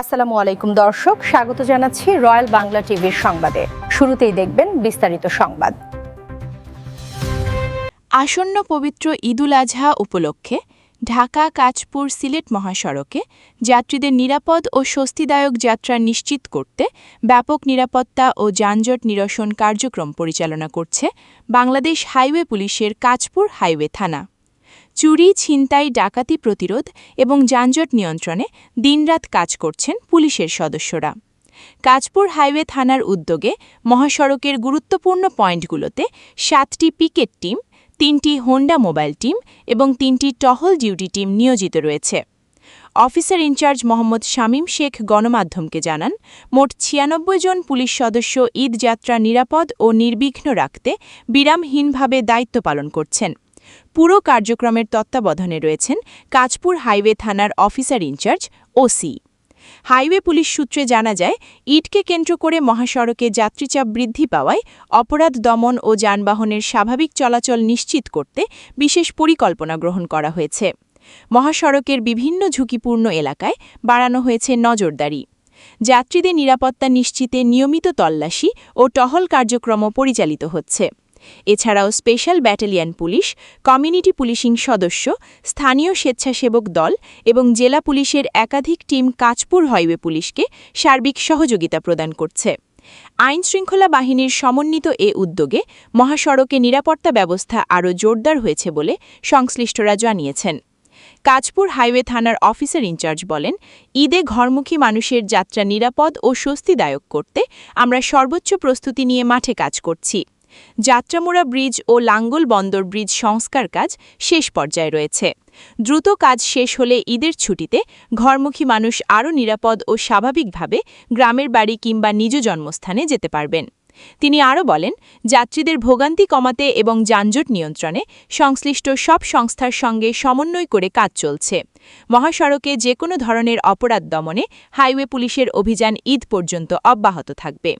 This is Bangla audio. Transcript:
আসসালামু আলাইকুম দর্শক, স্বাগত জানাচ্ছি রয়্যাল বাংলা টিভির সংবাদে। শুরুতেই দেখবেন বিস্তারিত সংবাদ। আসন্ন পবিত্র ঈদুল আজহা উপলক্ষে ঢাকা কাঁচপুর সিলেট মহাসড়কে যাত্রীদের নিরাপদ ও স্বস্তিদায়ক যাত্রা নিশ্চিত করতে ব্যাপক নিরাপত্তা ও যানজট নিরসন কার্যক্রম পরিচালনা করছে বাংলাদেশ হাইওয়ে পুলিশের কাঁচপুর হাইওয়ে থানা। চুরি, ছিনতাই, ডাকাতি প্রতিরোধ এবং যানজট নিয়ন্ত্রণে দিনরাত কাজ করছেন পুলিশের সদস্যরা। কাঁচপুর হাইওয়ে থানার উদ্যোগে মহাসড়কের গুরুত্বপূর্ণ পয়েন্টগুলোতে 7টি পিকেট টিম, 3টি হোন্ডা মোবাইল টিম এবং 3টি টহল ডিউটি টিম নিয়োজিত রয়েছে। অফিসার ইনচার্জ মোহাম্মদ শামীম শেখ গণমাধ্যমকে জানান, মোট 96 জন পুলিশ সদস্য ঈদ যাত্রা নিরাপদ ও নির্বিঘ্ন রাখতে বিরামহীনভাবে দায়িত্ব পালন করছেন। পুরো কার্যক্রমের তত্ত্বাবধানে রয়েছেন কাঁচপুর হাইওয়ে থানার officer in charge OC. Highway police সূত্রে জানা যায়, ঈদকে কেন্দ্র করে মহাসড়কে যাত্রীচাপ বৃদ্ধি পাওয়ায় অপরাধ দমন ও যানবাহনের স্বাভাবিক চলাচল নিশ্চিত করতে বিশেষ পরিকল্পনা গ্রহণ করা হয়েছে। মহাসড়কের বিভিন্ন ঝুঁকিপূর্ণ এলাকায় বাড়ানো হয়েছে নজরদারি। যাত্রীদের নিরাপত্তা নিশ্চিতে নিয়মিত তল্লাশি ও টহল কার্যক্রম পরিচালিত হচ্ছে। এছাড়াও special battalion police, community policing সদস্য, স্থানীয় স্বেচ্ছাসেবক দল এবং জেলা পুলিশের একাধিক টিম কাঁচপুর হাইওয়ে পুলিশকে সার্বিক সহযোগিতা প্রদান করছে। আইনশৃঙ্খলা বাহিনীর সমন্বিত এ উদ্যোগে মহাসড়কে নিরাপত্তা ব্যবস্থা আরও জোরদার হয়েছে বলে সংশ্লিষ্টরা জানিয়েছেন। কাঁচপুর হাইওয়ে থানার অফিসার ইনচার্জ বলেন, ঈদে ঘরমুখী মানুষের যাত্রা নিরাপদ ও স্বস্তিদায়ক করতে আমরা সর্বোচ্চ প্রস্তুতি নিয়ে মাঠে কাজ করছি। যাত্রামোড়া ব্রিজ ও লাঙ্গল বন্দর ব্রিজ সংস্কার কাজ শেষ পর্যায়ে রয়েছে। দ্রুত কাজ শেষ হলে ঈদের ছুটিতে ঘরমুখী মানুষ আরও নিরাপদ ও স্বাভাবিকভাবে গ্রামের বাড়ি কিংবা নিজ জন্মস্থানে যেতে পারবেন। তিনি আরও বলেন, যাত্রীদের ভোগান্তি কমাতে এবং যানজট নিয়ন্ত্রণে সংশ্লিষ্ট সব সংস্থার সঙ্গে সমন্বয় করে কাজ চলছে। মহাসড়কে যে কোনো ধরনের অপরাধ দমনে হাইওয়ে পুলিশের অভিযান ঈদ পর্যন্ত অব্যাহত থাকবে।